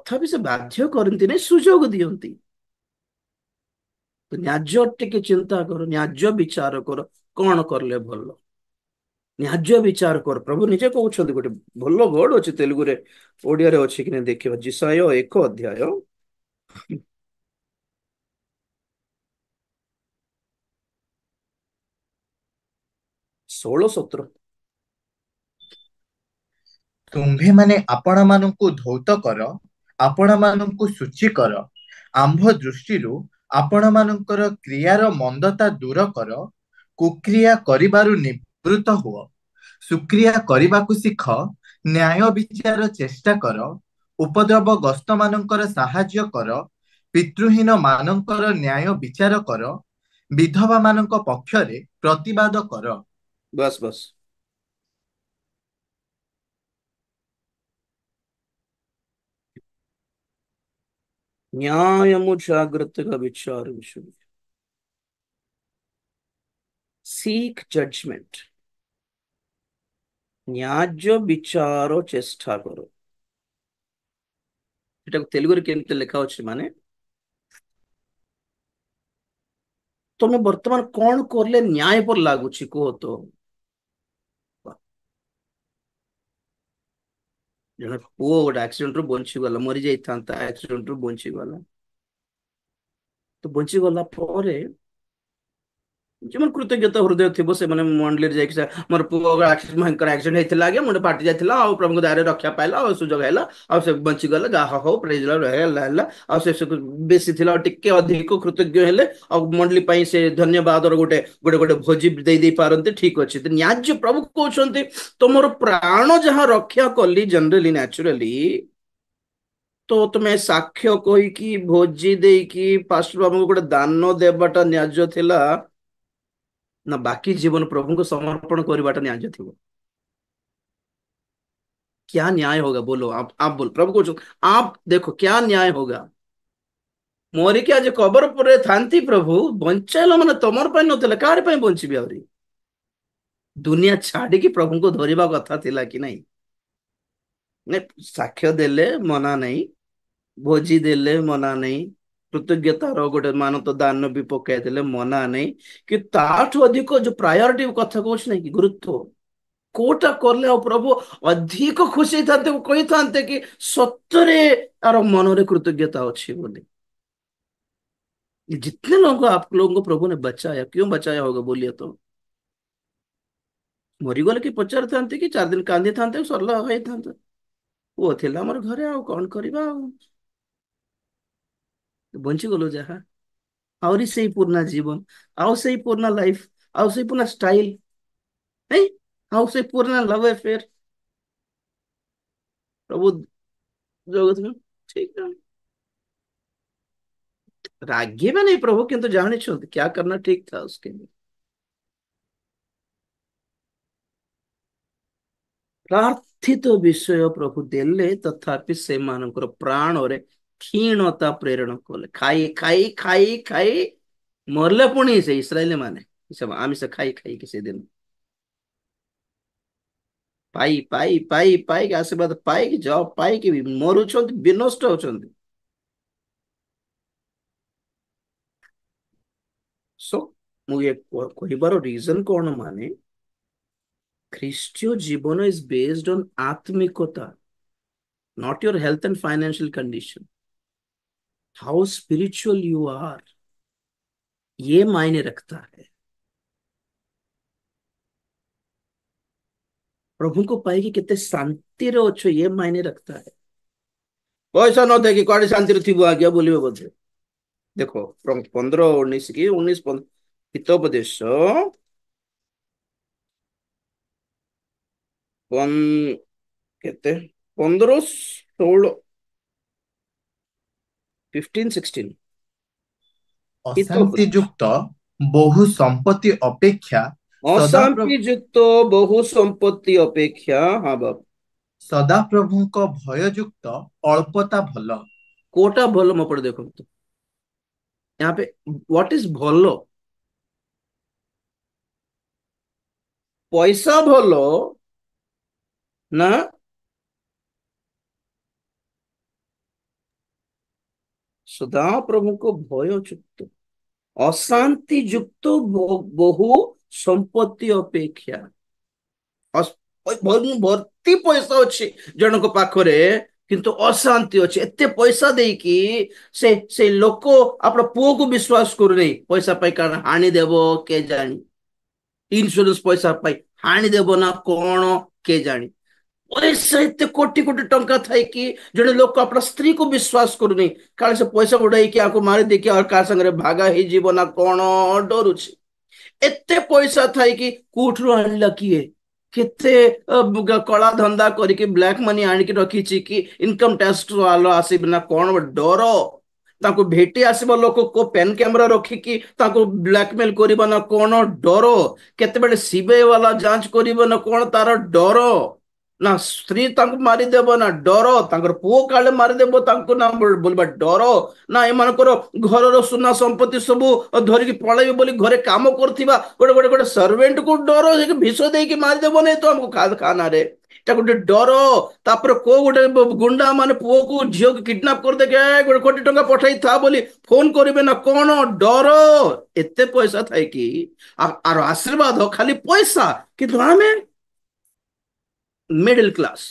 तथापि से बाध्य करती नहीं, सुजोग दियंती। तो न्याज्य टिके चिंता करो, न्याज्य विचार करो, कौन करले भल, न्याज्य विचार कर। प्रभु निजे कहते गोटे भल वर्ड अच्छे तेलुगु रे, ओडिया रे अच्छी कि देखिए, जिसाय 1 अध्याय 16-17। ତୁମ୍ଭେମାନେ ଆପଣମାନଙ୍କୁ ଧୌତ କର, ଆପଣମାନଙ୍କୁ ଶୁଚି କର, ଆମ୍ଭ ଦୃଷ୍ଟିରୁ ଆପଣମାନଙ୍କର କ୍ରିୟାର ମନ୍ଦତା ଦୂର କର, କୁକ୍ରିୟା କରିବାରୁ ନିବୃତ୍ତ ହୁଅ, ସୁକ୍ରିୟା କରିବାକୁ ଶିଖ, ନ୍ୟାୟ ବିଚାର ଚେଷ୍ଟା କର, ଉପଦ୍ରବଗ୍ରସ୍ତମାନଙ୍କର ସାହାଯ୍ୟ କର, ପିତୃହୀନ ମାନଙ୍କର ନ୍ୟାୟ ବିଚାର କର, ବିଧବା ମାନଙ୍କ ପକ୍ଷରେ ପ୍ରତିବାଦ କର। बस बस। न्यायमु जाग्रतगा विचार विषय, सीक जजमेंट, न्याज्य विचार चेष्टा करो। এটা তেলুগুରେ କେମିତି ଲେଖା ଅଛି ମାନେ, ତମେ ବର୍ତ୍ତମାନ କଣ କରିଲେ ନ୍ୟାୟ પર ଲାଗୁଛି କୁହ ତ। ଜଣେ ପୁଅ ଗୋଟେ ଆକ୍ସିଡେଣ୍ଟ ରୁ ବଞ୍ଚିଗଲା, ମରି ଯାଇଥାନ୍ତା, ଆକ୍ସିଡେଣ୍ଟ ରୁ ବଞ୍ଚିଗଲା। ତ ବଞ୍ଚିଗଲା ପରେ ଯେମାନେ କୃତଜ୍ଞତା ହୃଦୟ ଥିବ ସେମାନେ ମଣ୍ଡଳୀରେ ଯାଇକି ମୋର ପୁଅ ଭୟଙ୍କର ଆକ୍ସିଡେଣ୍ଟ ହେଇଥିଲା, ଆଜ୍ଞା ମୁଣ୍ଡ ଫାଟି ଯାଇଥିଲା, ଆଉ ପ୍ରଭୁଙ୍କ ଦୟାରେ ରକ୍ଷା ପାଇଲା, ଆଉ ସୁଯୋଗ ହେଲା, ଆଉ ସେ ବଞ୍ଚିଗଲା, ଯାହା ହଉ ପ୍ରେଜ ଦ ଲର୍ଡ, ହେଲା ହେଲା। ଆଉ ସେ ବେଶୀ ଥିଲା, ଆଉ ଟିକେ ଅଧିକ କୃତଜ୍ଞ ହେଲେ ଆଉ ମଣ୍ଡଳୀ ପାଇଁ ସେ ଧନ୍ୟବାଦର ଗୋଟେ ଗୋଟେ ଗୋଟେ ଭୋଜି ଦେଇ ପାରନ୍ତି, ଠିକ ଅଛି। ତ ନ୍ୟାଯ୍ୟ ପ୍ରଭୁ କହୁଛନ୍ତି ତମର ପ୍ରାଣ ଯାହା ରକ୍ଷା କଲି ଜେନେରାଲି ନ୍ୟାଚୁରାଲି, ତ ତମେ ସାକ୍ଷ୍ୟ କହିକି ଭୋଜି ଦେଇକି ପାଷ୍ଟର ବାବୁଙ୍କୁ ଗୋଟେ ଦାନ ଦେବାଟା ନ୍ୟାଯ୍ୟ ଥିଲା ना बाकी जीवन प्रभु को समर्पण करवाटा न्याय थी? क्या न्याय होगा बोलो, आप बोलो, प्रभु को आप देखो क्या न्याय होगा। मोरिकी आज कबर पर थांती प्रभु बंचाइल मैंने तुमर नथिला, कार बंचबी आहरी? दुनिया छाड़ी प्रभु को धरवा कथा थिला कि नहीं? ने साक्ष्य देले मना नहीं, भोजी देले मना नहीं, कृतज्ञतार गोटे मान तो दान भी पकई देले मना नहीं, कि ताठू अधिक जो प्रायोरिटी कथा कह नहीं कि गुरुत्व कोटा करले आ प्रभु अधिक खुशी था कही था कि सत्तरे यार मन रे कृतज्ञता अच्छी बोली। जितने लोगों को आप लोगों को प्रभु ने बचाया, क्यों बचाया होगा बोलिए तो? मरीगले कि पचार था कि 4 दिन कांदी था सरला होई था, वो थिला हमर घरे, आ कौन करबा, बंची गलो जहा आउरी से पुराना जीवन, आउ से पुराना लाइफ, आउ से पुराना स्टाइल है, आउ से पुराना लव अफेयर प्रभु जगत में। ठीक है, रागिबा नहीं प्रभु, किंतु जानी क्या करना ठीक था उसके लिए। प्रार्थित विषय प्रभु देले, तथापि से मानकर प्राण रे क्षीणता प्रेरण कले, खाई खाई खाई खाई मरले पुणी से इस्राएल माने सब आमिष खाई खाई कि से दिन पाई पाई पाई पाई के आशीर्वाद पाई कि जॉब पाई कि मरुछंत, विनष्ट होछंत। सो मुझे कहबार रीजन कौन माने, ख्रीष्टीय जीवन is based on आत्मिकता, not your health and financial condition. How spiritual you are, ये मायने रखता है। प्रभु को पाई कि कितने शांति रे अच्छो, ये मायने रखता है। पैसा न थे कि कड़े शांति थी आज्ञा बोलिए बोधे। देखो 15-19 की 19 हितोपदेश केते 15-16 15-16 ଅଶାନ୍ତି हितोपदेश। ଯୁକ୍ତ ବହୁ ସମ୍ପତ୍ତି ଅପେକ୍ଷା अशांति युक्त बहु संपत्ति अपेक्षा, हाँ बाप, ସଦାପ୍ରଭୁଙ୍କ ଭୟଯୁକ୍ତ ଅଳ୍ପତା ଭଲ। कोटा भल म पढ़े देखो तो यहाँ पे व्हाट इज भलो, पैसा भलो ना ସଦା ପ୍ରଭୁଙ୍କ ଭୟ ଯୁକ୍ତ ଅଶାନ୍ତି ଯୁକ୍ତ ବହୁ ସମ୍ପତ୍ତି ଅପେକ୍ଷା ଭର୍ତ୍ତି ପଇସା ଅଛି ଜଣଙ୍କ ପାଖରେ କିନ୍ତୁ ଅଶାନ୍ତି ଅଛି ଏତେ ପଇସା ଦେଇକି ସେ ଲୋକ ଆପଣ ପୁଅକୁ ବିଶ୍ୱାସ କରୁନି ପଇସା ପାଇଁ କାରଣ ହାଣିଦେବ କେ ଜାଣି ଇନ୍ସୁରାନ୍ସ ପଇସା ପାଇଁ ହାଣିଦେବ ନା କଣ କେ ଜାଣି ପଇସା ଏତେ କୋଟି କୋଟି ଟଙ୍କା ଥାଇକି ଜଣେ ଲୋକ ଆପଣ ସ୍ତ୍ରୀକୁ ବିଶ୍ୱାସ କରୁନି କାଳେ ସେ ପଇସା ଉଡେଇକି ଆକୁ ମାରି ଦେଇକି ଆଉ କାହା ସାଙ୍ଗରେ ଭାଗା ହେଇଯିବ ନା କଣ ଡରୁଛି ଏତେ ପଇସା ଥାଇକି କୋଉଠୁ ଆଣିଲା କିଏ କେତେ କଳା ଧନ୍ଦା କରିକି ବ୍ଲାକ୍ ମନି ଆଣିକି ରଖିଛି କି ଇନକମ ଟ୍ୟାକ୍ସ ବାଲା ଆସିବି ନା କଣ ଡର ତାଙ୍କୁ ଭେଟି ଆସିବ ଲୋକ କୋ ପେନ୍ କ୍ୟାମେରା ରଖିକି ତାଙ୍କୁ ବ୍ଲାକମେଲ କରିବ ନା କଣ ଡର କେତେବେଳେ ସିବିଆଇ ବାଲା ଯାଞ୍ଚ କରିବ ନା କଣ ତାର ଡର ନା ସ୍ତ୍ରୀ ତାଙ୍କୁ ମାରିଦେବ ନା ଡର ତାଙ୍କର ପୁଅ କାଳେ ମାରିଦେବ ତାଙ୍କୁ ନା ବୋଲିବା ଡର ନା ଏମାନଙ୍କର ଘରର ସୁନା ସମ୍ପତ୍ତି ସବୁ ଧରିକି ପଳେଇବେ ବୋଲି ଘରେ କାମ କରୁଥିବା ଗୋଟେ ସର୍ଭେଣ୍ଟକୁ ଡର ବିଷ ଦେଇକି ମାରିଦେବ ନାଇଁ ତ ଆମକୁ ଖାନାରେ ଏଟା ଗୋଟେ ଡର ତାପରେ କୋଉ ଗୋଟେ ଗୁଣ୍ଡା ମାନେ ପୁଅକୁ ଝିଅକୁ କିଡନାପ କରିଦେଇକି ଗୋଟେ କୋଟି ଟଙ୍କା ପଠେଇଥା ବୋଲି ଫୋନ କରିବେ ନା କଣ ଡର ଏତେ ପଇସା ଥାଇକି ଆର ଆଶୀର୍ବାଦ ଖାଲି ପଇସା କିନ୍ତୁ ଆମେ ମିଡିଲ କ୍ଲାସ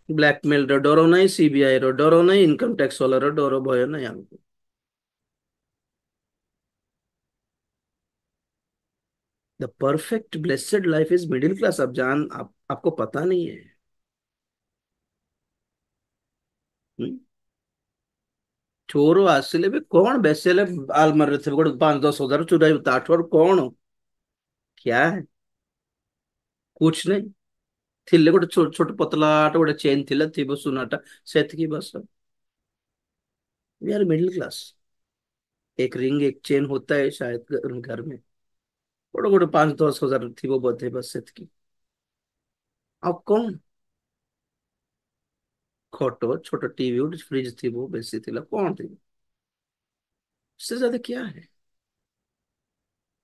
ବ୍ଲାକମେଲ ର ଡର ନାହିଁ ସିବିଆଇ ର ଡର ନାହିଁ ଇନକମ ଟ୍ୟାକ୍ସ ବାଲାର ଡର ଭୟ ନାହିଁ ଆମକୁ the perfect blessed life is middle class आपको पता नहीं है हुँ? चोर आसिले भी कौन बेसे आलमारी थे गोटे 5-10 हजार चुराई ताठर कौन क्या है कुछ नहीं थिले गोटे छोट छोट पतला गोटे चेन थिला थी सुनाटा से बस वी आर मिडिल क्लास एक रिंग एक चेन होता है शायद घर में गोटे गोटे 5-10 हजार थी बोधे बस से अब कौन खट छोट टीवी गोटे फ्रिज थी बेसी थिला कौन थी उससे ज्यादा क्या है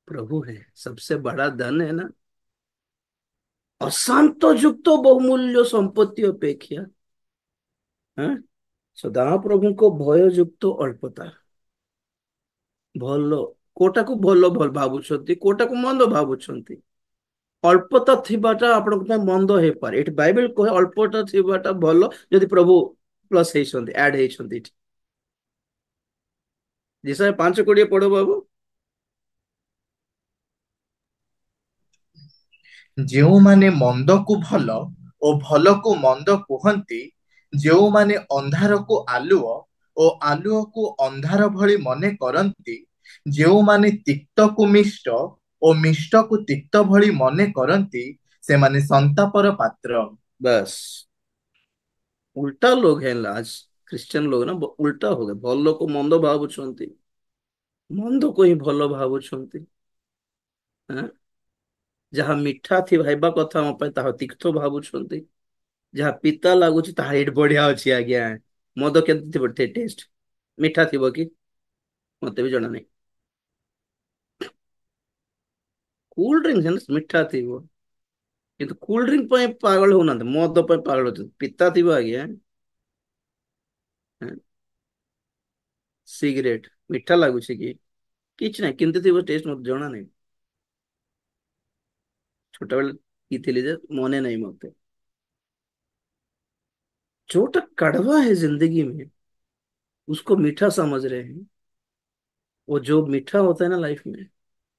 प्रभु है सबसे बड़ा धन है ना अशांत युक्त बहुमूल्य संपत्ति अपेक्षा हाँ सदा प्रभुଙ୍କ ଭୟ ଯୁକ୍ତ ଅଳ୍ପତା ଭଲ କୋଟାକୁ ଭଲ ଭଲ ଭାବୁଛନ୍ତି କୋଟାକୁ ମନ୍ଦ ଭାବୁଛନ୍ତି ଅଳ୍ପତା ଥିବାଟା ଆପଣଙ୍କ ପାଇଁ ମନ୍ଦ ହେଇପାରେ ଏଠି ବାଇବେଲ କହେ ଅଳ୍ପତା ଥିବାଟା ଭଲ ଯଦି ପ୍ରଭୁ ପ୍ଲସ୍ ହେଇଛନ୍ତି ଆଡ ହେଇଛନ୍ତି ଏଠି ଯେସାଏ 5:20 ପଢ ବାବୁ ଯେଉଁମାନେ ମନ୍ଦକୁ ଭଲ ଓ ଭଲକୁ ମନ୍ଦ କୁହନ୍ତି, ଯେଉଁମାନେ ଅନ୍ଧାରକୁ ଆଲୁଅ ଓ ଆଲୁଅକୁ ଅନ୍ଧାର ଭଳି ମନେ କରନ୍ତି, ଯେଉଁମାନେ ତିକ୍ତକୁ ମିଷ୍ଟ ଓ ମିଷ୍ଟକୁ ତିକ୍ତ ଭଳି ମନେ କରନ୍ତି, ସେମାନେ संतापर पात्र। बस उल्टा लोग हैं आज क्रिश्चियन लोग ना उल्टा हो गए ଭଲ को ମନ୍ଦ ଭାବୁଛନ୍ତି ମନ୍ଦକୁ ହିଁ ଭଲ ଭାବୁଛନ୍ତି ଆଁ? ଯାହା ମିଠା ଥିବା ହେବା କଥା ଆମ ପାଇଁ ତାହା ତିକ୍ତ ଭାବୁଛନ୍ତି ଯାହା ପିତା ଲାଗୁଛି ତାହା ଏଠି ବଢିଆ ଅଛି ଆଜ୍ଞା ମଦ କେମିତି ଥିବ ଟେଷ୍ଟ ମିଠା ଥିବ କି ମତେ ବି ଜଣା ନାହିଁ କୁଲ ଡ୍ରିଙ୍କ ମିଠା ଥିବ କିନ୍ତୁ କୁଲ ଡ୍ରିଙ୍କ ପାଇଁ ପାଗଳ ହଉନାହାନ୍ତି ମଦ ପାଇଁ ପାଗଳ ହଉଛନ୍ତି ପିତା ଥିବ ଆଜ୍ଞା ସିଗାରେଟ ମିଠା ଲାଗୁଛି କି କିଛି ନାହିଁ କେମିତି ଥିବ ଟେଷ୍ଟ ମତେ ଜଣା ନାହିଁ ଛୋଟବେଳେ ପିଇଥିଲି ଯେ ମନେ नहीं मते छोटा कड़वा है जिंदगी में उसको मीठा समझ रहे हैं वो जो मीठा होता है ना लाइफ में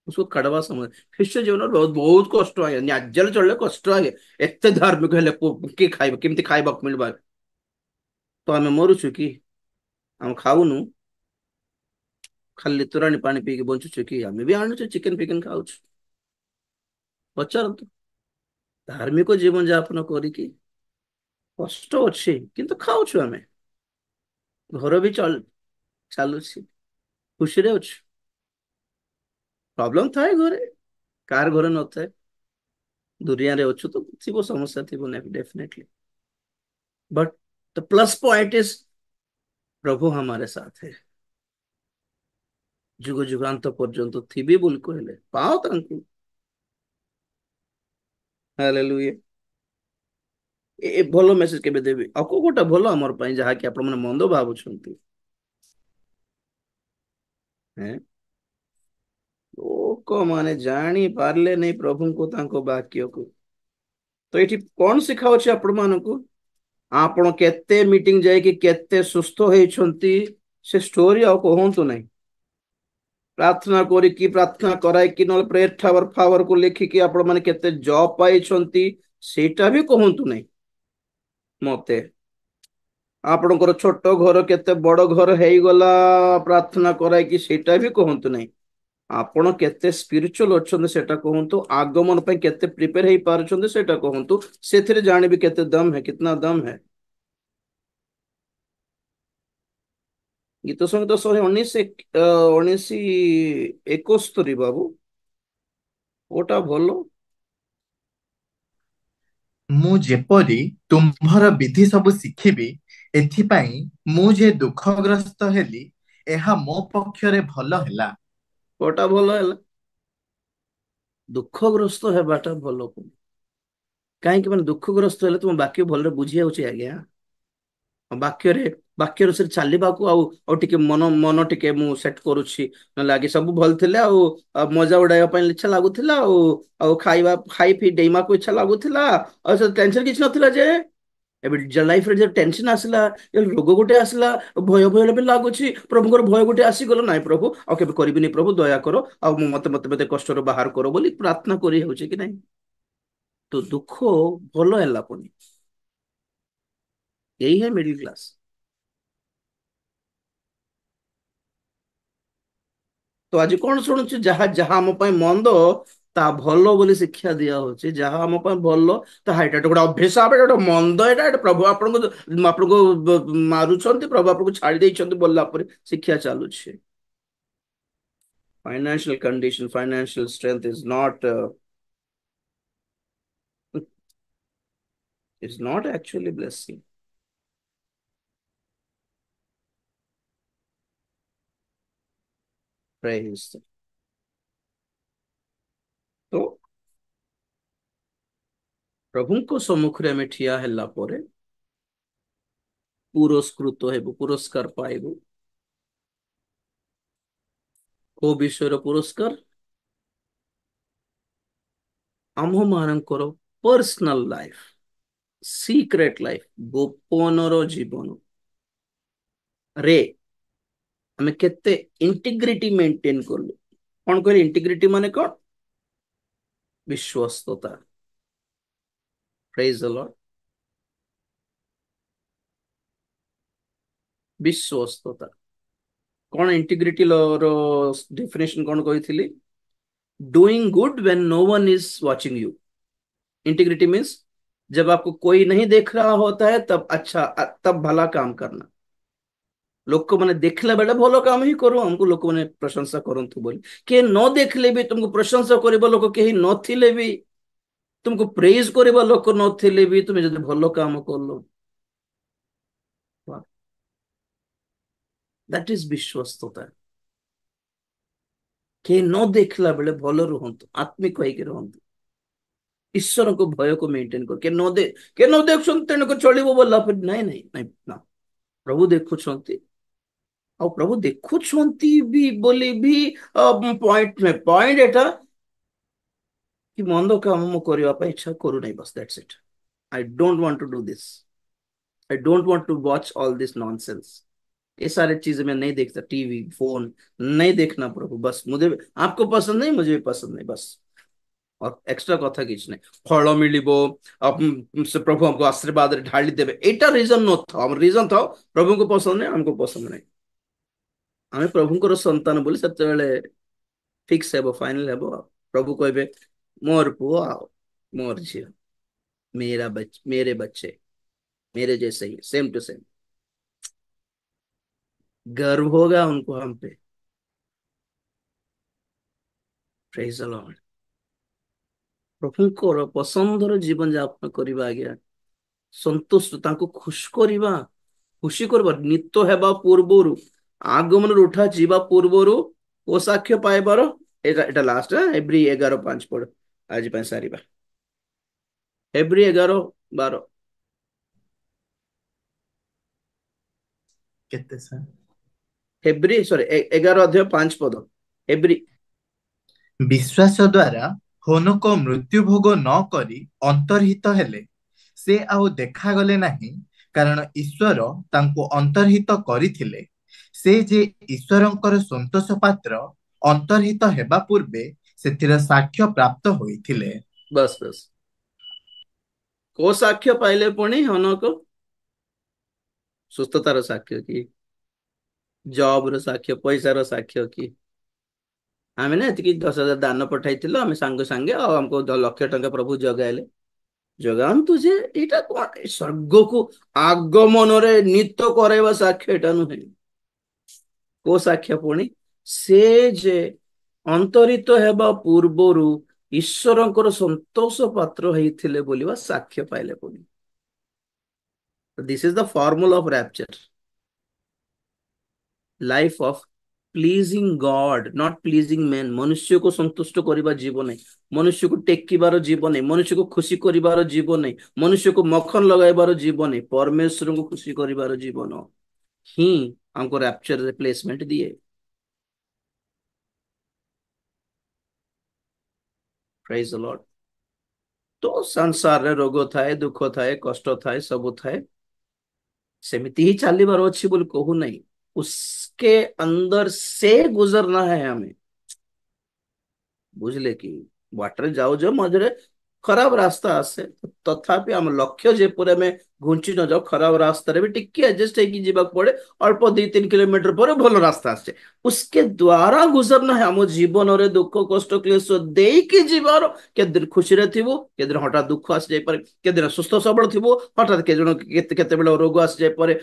उसको कड़वा समझ ଖ୍ରୀଷ୍ଟ ଜୀବନରେ ବହୁତ ବହୁତ କଷ୍ଟ ଆଜ୍ଞା ନ୍ୟାଯ୍ୟରେ ଚଳିଲେ କଷ୍ଟ ଆଜ୍ଞା ଏତେ ଧାର୍ମିକ ହେଲେ କିଏ ଖାଇବ କେମିତି ଖାଇବାକୁ ମିଳିବ ତ ଆମେ ମରୁଛୁ କି ଆମେ ଖାଉନୁ ଖାଲି ତୋରାଣି ପାଣି ପିଇକି ବଞ୍ଚୁଛୁ କି ଆମେ ବି ଆଣୁଛୁ ଚିକେନ ଫିକେନ ଖାଉଛୁ ପଚାରନ୍ତୁ ଧାର୍ମିକ ଜୀବନ ଯାପନ କରିକି କଷ୍ଟ ଅଛି କିନ୍ତୁ ଖାଉଛୁ ଆମେ ଘର ବି ଚାଲୁଛି ଖୁସିରେ ଅଛୁ ପ୍ରୋବ୍ଲେମ ଥାଏ ଘରେ କାର ଘରେ ନଥାଏ ଦୁନିଆରେ ଅଛୁ ତ ଥିବ ସମସ୍ୟା ଥିବ definitely but the plus point is प्रभु हमारे साथ है ଯୁଗ ଯୁଗାନ୍ତ ପର୍ଯ୍ୟନ୍ତ ଥିବେ ବୋଲି କହିଲେ ପାଅ ତାଙ୍କୁ ହାଲେଲୁୟା ଭଲ ମେସେଜ କେବେ ଦେବି ଆଉ କୋଉ ଗୋଟେ ଭଲ ଆମର ପାଇଁ ଯାହାକି ଆପଣ ମାନେ ମନ୍ଦ ଭାବୁଛନ୍ତି हैं ଲୋକମାନେ ଜାଣି ପାରିଲେ ନାଇଁ ପ୍ରଭୁଙ୍କୁ ତାଙ୍କ ବାକ୍ୟକୁ। ତ ଏଠି କଣ ଶିଖାଉଛି ଆପଣ ମାନଙ୍କୁ? ଆପଣ କେତେ ମିଟିଂ ଯାଇକି କେତେ ସୁସ୍ଥ ହେଇଛନ୍ତି ସେ ଷ୍ଟୋରି ଆଉ କୁହନ୍ତୁ ନାହିଁ। ପ୍ରାର୍ଥନା କରିକି ପ୍ରାର୍ଥନା କରାଇକି ନହେଲେ ପ୍ରେୟର ଟାୱାର ଫାୱାରକୁ ଲେଖିକି ଆପଣ ମାନେ କେତେ ଜବ ପାଇଛନ୍ତି ସେଇଟା ବି କୁହନ୍ତୁ ନାହିଁ ମତେ। ଆପଣଙ୍କର ଛୋଟ ଘର କେତେ ବଡ ଘର ହେଇଗଲା ପ୍ରାର୍ଥନା କରାଇକି ସେଇଟା ବି କୁହନ୍ତୁ ନାହିଁ। ଆପଣ କେତେ ସ୍ପିରିଚୁଆଲ ଅଛନ୍ତି ସେଟା କୁହନ୍ତୁ। ଆଗମନ ପାଇଁ କେତେ ପ୍ରିପେୟାର ହେଇପାରୁଛନ୍ତି ସେଇଟା କୁହନ୍ତୁ। ସେଥିରେ ଜାଣିବି କେତେ ଦମ ହେ କିତନା ଦମ ହେ। ଗୀତ ସଙ୍ଗୀତ 1971 ବାବୁ ଓଟା ଭଲ। ମୁଁ ଯେପରି ତୁମ୍ଭର ବିଧି ସବୁ ଶିଖିବି, ଏଥିପାଇଁ ମୁଁ ଯେ ଦୁଃଖଗ୍ରସ୍ତ ହେଲି, ଏହା ମୋ ପକ୍ଷରେ ଭଲ ହେଲା। ଓଟା ଭଲ ହେଲା। ଦୁଃଖଗ୍ରସ୍ତ ହେବାଟା ଭଲ। କାହିଁକି ମାନେ ଦୁଃଖଗ୍ରସ୍ତ ହେଲେ ତୁମ ବାକ୍ୟ ଭଲରେ ବୁଝି ଯାଉଛି ଆଜ୍ଞା। ବାକ୍ୟରେ ବାକ୍ୟର ସେ ଚାଲିବାକୁ ଆଉ ଟିକେ ମନ ମନ ଟିକେ ମୁଁ ସେଟ କରୁଛି। ନହେଲେ ଆଗେ ସବୁ ଭଲ ଥିଲେ ଆଉ ମଜା ଉଡାଇବା ପାଇଁ ଇଚ୍ଛା ଲାଗୁଥିଲା ଆଉ ଖାଇବା ଖାଇ ପିଇ ଡେଇଁବାକୁ ଇଚ୍ଛା ଲାଗୁଥିଲା ଆଉ ସେ ଟେନସନ କିଛି ନଥିଲା ଯେ ଏବେ ଲାଇଫରେ ଯେ ଟେନସନ ଆସିଲା ରୋଗ ଗୋଟେ ଆସିଲା ଭୟ ଭୟ ବି ଲାଗୁଛି ପ୍ରଭୁଙ୍କର ଭୟ ଗୋଟେ ଆସିଗଲା ନାଇଁ ପ୍ରଭୁ ଆଉ କେବେ କରିବିନି ପ୍ରଭୁ ଦୟା କର ଆଉ ମୁଁ ମତେ ମତେ ମତେ କଷ୍ଟରୁ ବାହାର କର ବୋଲି ପ୍ରାର୍ଥନା କରି ହେଉଛି କି ନାଇଁ। ତ ଦୁଃଖ ଭଲ ହେଲା ପୁଣି यही है मिडिल क्लास। ତ ଆଜି କଣ ଶୁଣୁଛୁ ଯାହା ଯାହା ଆମ ପାଇଁ ମନ୍ଦ ତାହା ଭଲ ବୋଲି ଶିକ୍ଷା ଦିଆ ହଉଛି। ଯାହା ଆମ ପାଇଁ ଭଲ ତାହା ଏଇଟା ଗୋଟେ ଅଭ୍ୟାସ ଏଟା ଗୋଟେ ମନ୍ଦ ଏଇଟା ପ୍ରଭୁ ଆପଣଙ୍କୁ ମାରୁଛନ୍ତି ପ୍ରଭୁ ଆପଣଙ୍କୁ ଛାଡି ଦେଇଛନ୍ତି ବୋଲିଲା ପରେ ଶିକ୍ଷା ଚାଲୁଛି। Financial condition, financial strength is not actually blessing. Praise the- ତ ପ୍ରଭୁଙ୍କ ସମ୍ମୁଖରେ ଆମେ ଠିଆ ହେଲା ପରେ ପୁରସ୍କୃତ ହେବୁ ପୁରସ୍କାର ପାଇବୁ। କୋଉ ବିଷୟର ପୁରସ୍କାର? ଆମ୍ଭ ମାନଙ୍କର ପର୍ସନାଲ ଲାଇଫ ସିକ୍ରେଟ ଲାଇଫ ଗୋପନର ଜୀବନ ରେ ଆମେ କେତେ ଇଣ୍ଟିଗ୍ରିଟି ମେଣ୍ଟେନ କଲୁ। କଣ କହିଲେ ଇଣ୍ଟିଗ୍ରିଟି ମାନେ କଣ? ବିଶ୍ୱସ୍ତତା। ପ୍ରେଜ ଦ ଲର୍ଡ। ବିଶ୍ୱସ୍ତତା କଣ ଇଣ୍ଟିଗ୍ରିଟି ର ଡେଫିନେସନ କଣ କହିଥିଲି? Doing good when no one is watching you. Integrity means जब आपको कोई नहीं देख रहा होता है तब अच्छा तब भला काम करना। लोक मैंने देखला बेले भलो काम ही करू हमको लोक मैंने प्रशंसा करंतु बोली के न देखले भी तुमको प्रशंसा करबा लोक केही नथिले भी तुमको प्रेज करबा लोक नथिले भी तुम जब भलो काम करलो दैट इज विश्वस्तता। के न देखला बेले भलो रुहंतु आत्मिक होइके रुहंतु ईश्वर को भय को मेंटेन कर के न देख तेणुक चलो बोला नाଇଁ ନାଇଁ ନାଇଁ ନା ପ୍ରଭୁ ଦେଖୁଛନ୍ତି ଆଉ ପ୍ରଭୁ ଦେଖୁଛନ୍ତି ବି ବୋଲି ବି ପଏଣ୍ଟ ନୁହେଁ ପଏଣ୍ଟ ଏଟା कि ମନ୍ଦ କାମ ମୁଁ କରିବା ପାଇଁ ଇଚ୍ଛା କରୁନାହିଁ बस that's it. I don't want to do this. I don't want to watch all this nonsense. ये सारी चीजें मैं नहीं देखता टीवी फोन नहीं देखना प्रभु बस मुझे आपको पसंद नहीं मुझे भी पसंद नहीं बस। और एक्स्ट्रा कथा किछ नहीं फल मिलिबो से प्रभु हमको आशीर्वाद ढाली देवे एटा रीजन न था हम रीजन था प्रभु को पसंद नहीं हमको पसंद नहीं आम प्रभुଙ୍କର ସନ୍ତାନ ବୋଲି ସେତେବେଳେ ଫିକ୍ସ ହେବ ଫାଇନାଲ ହେବ प्रभु କହିବେ मोर पुओ आओ मोर झियो मेरे बच्चे मेरे जैसे ही सेम टू सेम गर्व होगा उनको हम पे। Praise the Lord. ପ୍ରଭୁଙ୍କର ପସନ୍ଦର ଜୀବନ ଯାପନ କରିବା ଆଜ୍ଞା ସନ୍ତୁଷ୍ଟ ତାଙ୍କୁ ଖୁସି କରିବା ନିତ ହେବା ପୂର୍ବରୁ ଆଗମନରୁ ଉଠା ଯିବା ପୂର୍ବରୁ ଓ ସାକ୍ଷ୍ୟ ପାଇବାର ଏଟା ଏଟା ଲାଷ୍ଟ ଏଭ୍ରି 11:5 ପଡ ଆଜି ପାଇଁ ସାରିବା ଏଭ୍ରି 11:12 କେତେ ସାର୍? ହେବ୍ରି ସରି 11 ଅଧ୍ୟାୟ 5 ପଦ। ହେବ୍ରି। ବିଶ୍ୱାସ ଦ୍ୱାରା ହୋନୋକ ମୃତ୍ୟୁ ଭୋଗ ନ କରି ଅନ୍ତର୍ହିତ ହେଲେ ସେ ଆଉ ଦେଖାଗଲେ ନାହିଁ, କାରଣ ଈଶ୍ୱର ତାଙ୍କୁ ଅନ୍ତର୍ହିତ କରିଥିଲେ। ସେ ଯେ ଈଶ୍ୱରଙ୍କର ସନ୍ତୋଷ ପାତ୍ର, ଅନ୍ତର୍ହିତ ହେବା ପୂର୍ବେ ସେଥିର ସାକ୍ଷ୍ୟ ପ୍ରାପ୍ତ ହୋଇଥିଲେ। ବାସ୍ ବାସ୍। କୋ ସାକ୍ଷ୍ୟ ପାଇଲେ ପୁଣି ହନକ? ସୁସ୍ଥତାର ସାକ୍ଷ୍ୟ କି? ଜବ ର ସାକ୍ଷ୍ୟ, ପଇସାର ସାକ୍ଷ୍ୟ କି? ଆମେ ନା ଏତିକି 10,000 ଦାନ ପଠାଇଥିଲୁ, ଆମେ ସାଙ୍ଗେ ସାଙ୍ଗେ ଆଉ ଆମକୁ 1,00,000 ପ୍ରଭୁ ଜଗାଇଲେ। ଜଗାନ୍ତୁ ଯେ ଏଇଟା କଣ ସ୍ୱର୍ଗକୁ ଆଗମନରେ ନିତ କରାଇବା ସାକ୍ଷ୍ୟ ଏଟା ନୁହେଁ। କୋ ସାକ୍ଷ୍ୟ ପୁଣି? ସେ ଯେ ଅନ୍ତରିତ ହେବା ପୂର୍ବରୁ ଈଶ୍ୱରଙ୍କର ସନ୍ତୋଷ ପାତ୍ର ହେଇଥିଲେ ବୋଲିବା ସାକ୍ଷ୍ୟ ପାଇଲେ ପୁଣି। This is the formula of ରାପ୍ଚର। Life of ପ୍ଲିଜିଂ Garh, not ପ୍ଲିଜିଂ man. ମନୁଷ୍ୟକୁ ସନ୍ତୁଷ୍ଟ କରିବା ଜୀବନ ନାହିଁ, ମନୁଷ୍ୟକୁ ଟେକିବାର ଜୀବନ ନାହିଁ, ମନୁଷ୍ୟକୁ ଖୁସି କରିବାର ଜୀବନ ନାହିଁ, ମନୁଷ୍ୟକୁ ମଖନ ଲଗାଇବାର ଜୀବନ ନାହିଁ, ପରମେଶ୍ୱରଙ୍କୁ ଖୁସି କରିବାର ଜୀବନ ହିଁ ଆମକୁ ରାପ୍ଚର ରିପ୍ଲେସମେଣ୍ଟ ଦିଏ। ପ୍ରେଜ ଦ ଲର୍ଡ। तो संसार रे रोग थाए, दुख थाए, कष्ट थाए, सब थाए, सेमिति ही चलीबार अच्छी बोल कहू नहीं। उसके अंदर से गुजरना है हमें। बुझले कि बाटर जाऊ जाऊ मझे खराब रास्ता आसे, तथापि आम लक्ष्य जेपर आम घुंची न जाऊ, खराब रास्ता भी टिके एडजस्ट होगा पड़े। अल्प 2-3 किलोमीटर पर भल रास्ता आसे, उसके द्वारा गुजरना है। आम जीवन रे दुख कष्ट क्लेश देकी जीवार। के दिन खुशी रे थिबो, के दिन हठात दुख आसी जाय पारे, के दिन सुस्थ सबल थिबो, हठात के जण केते बेले रोग आसी जाय पारे,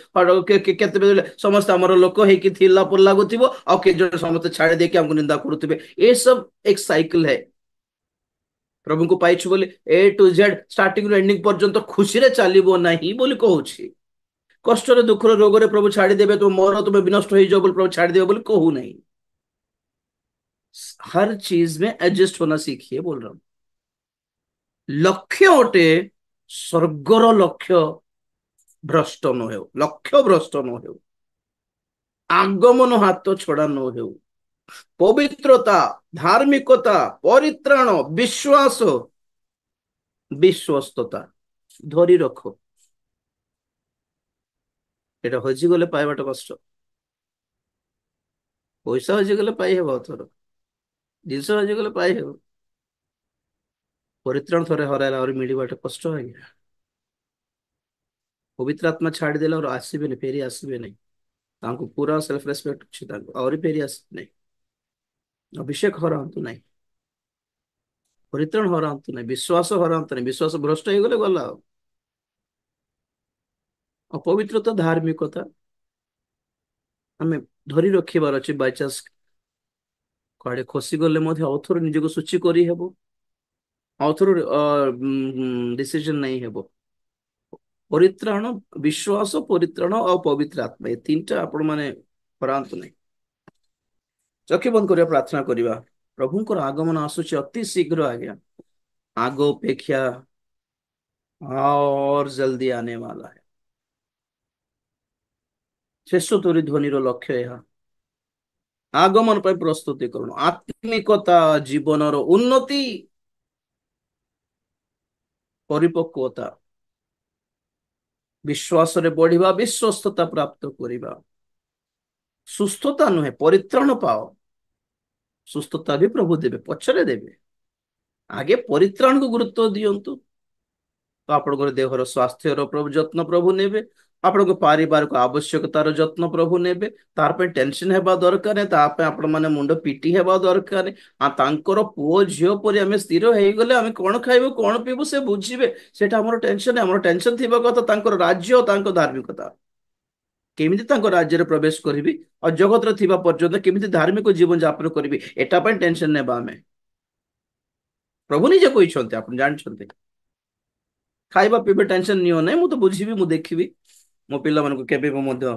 केते बेले समस्त हमर लोक हेकी थिला पर लागुथिबो, आ के जण समस्त छाड़ी देके हमको निंदा करूथिबे। ये सब एक साइकिल है। प्रभु को पाइछु बोली ए टू जेड स्टार्टिंग रु एंडिंग पर्यंत खुशी रे चलिबो नहीं बोली कहूछि। कष्ट रे दुख रे रोग रे प्रभु छाड़ी देबे, तुम मोर तुम विनष्ट हो जाओ बोली प्रभु छाड़ी देबे बोली कहू नहीं। हर चीज में एडजस्ट होना सीखिए बोल रहा हूं। लक्ष्य ओटे स्वर्गर लक्ष्य भ्रष्ट न हो, लक्ष्य भ्रष्ट न हो, आगमन हाथ छड़ा न हो। पवित्रता, धार्मिकता, परित्राण, विश्वास, विश्वस्तता धरी रखो। এটা হজিগলে পাইবাটা কষ্ট। পয়সা হজিগলে পাই ହେବ ଥର, ଜିନିଷ ହଜିଗଲେ ପାଇ ହେବ, ପରିତ୍ରାଣ ଥରେ ହରାଇଲା ଆହୁରି ମିଳିବାଟା କଷ୍ଟ ଆଜ୍ଞା। ପବିତ୍ର ଆତ୍ମା ଛାଡ଼ିଦେଲେ ଆଉ ଆସିବେନି, ଫେରି ଆସିବେ ନାହିଁ। ତାଙ୍କୁ ପୁରା ସେଲ୍ଫ ରେସ୍ପେକ୍ଟ ଅଛି, ତାଙ୍କୁ ଆହୁରି ଫେରି ଆସିବେ ନାହିଁ। ଅଭିଷେକ ହରାନ୍ତୁ ନାହିଁ, ପରିତ୍ରାଣ ହରାନ୍ତୁ ନାହିଁ, ବିଶ୍ୱାସ ହରାନ୍ତୁ ନାହିଁ। ବିଶ୍ୱାସ ଭ୍ରଷ୍ଟ ହେଇଗଲେ ଗଲା ଆଉ। ଅପବିତ୍ରତା, ଧାର୍ମିକତା ଆମେ ଧରି ରଖିବାର ଅଛି। ବାଇଚାନ୍ସ କୁଆଡେ ଖସିଗଲେ ମଧ୍ୟ ଆଉଥରେ ନିଜକୁ ସୂଚି କରିହେବ, ଆଉଥରେ ଡିସିଜନ ନେଇ ହେବ। ପରିତ୍ରାଣ, ବିଶ୍ୱାସ, ପରିତ୍ରାଣ ଆଉ ପବିତ୍ର ଆତ୍ମା, ଏ ତିନିଟା ଆପଣ ମାନେ ହରାନ୍ତୁ ନାହିଁ। ଚକ୍ଷୁ ବନ୍ଦ କରିବା, ପ୍ରାର୍ଥନା କରିବା। ପ୍ରଭୁଙ୍କର ଆଗମନ ଆସୁଛି ଅତି ଶୀଘ୍ର ଆଜ୍ଞା, ଆଗ ଅପେକ୍ଷା और जल्दी आने वाला है। ଶେଷ ତୋରି ଧ୍ୱନିର ଲକ୍ଷ୍ୟ ଏହା। आगमन पर प्रस्तुतिकरण, आत्मिकता, जीवनर उन्नति, परिपक्वता, विश्वास रे बढ़िबा, विश्वस्तता प्राप्त करिबा। सुस्थता नुहे, परित्राण पाओ। सुस्थता भी प्रभु देवे, पछरे देवे। आगे परित्राण को गुरुत्व दियंतु, तो आपनकर देहर स्वास्थ्यर प्रभु जत्न प्रभु नेबे। आपन पारिवारिक आवश्यकतार जत्न प्रभु नेबे। तार पे टेंशन हेबा दरकार है, ता पे आपण माने मुंड पिटी हेबा दरकार है। आ तांकर पुओ झियो परि हमें स्थिर हेइ गले, हमें कोन खाइबो कोन पीबो से बुझिबे, सेटा हमर टेंशन है। हमर टेंशन थिबा कथा तांकर राज्य और तांकर धार्मिकता, केमिति तांकर राज्य रे प्रवेश करिवि और जगत रे थिबा पर्यंत केमिति धार्मिक जीवन यापन करिवि, एटा पे टेंशन नेबा हमें। प्रभु निजे कहिसंते, आपण जानछंते। खाइबा पीबा टेंशन नियो नहीं, मु तो बुझिबी, मु देखिबी, मो पिला मानको केबे मध्य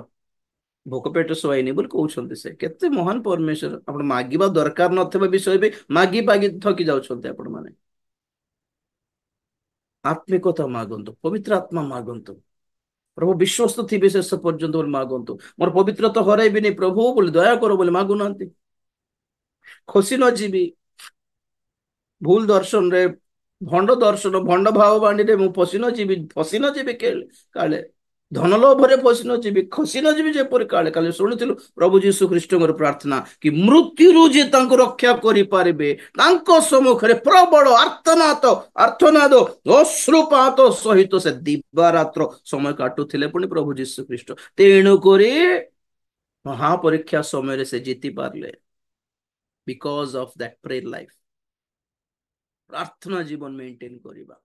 भोक पेट शुआइनी बोली कहउछंते। से केते महान परमेश्वर। आपण मागिबा दरकार नथबा विषय भी मागी पागी थकी जाउछंते आपण माने। आत्मिकता मागंतु, पवित्र आत्मा मागंतु। प्रभु विश्वस्त थी शेष पर्यंत मागंतु मोर पवित्रता हरैबिनी प्रभु बोली दया कर बोली मागुना खसी न जीवी भूल दर्शन रे भंड दर्शन भंड भाव बाणी रे मु फसी न जीवी काले धन लोभरे फसी न जीवी खसी न जीवी जेपरि काले काले शुणुथिलु प्रभु जीशु ख्रीष्टଙ୍କର प्रार्थना कि मृत्यु जे तांको रक्षा करि पारिबे तांको सम्मुखरे प्रबल आर्तनाद अश्रुपात सहित से दिवारात्र समय काटुथिले पुनी प्रभु जीशु ख्रीष्ट तेणु करी महापरीक्षा समय रे से जीति Parle because of that prayer life प्रार्थना जीवन मेंटेन करिबा।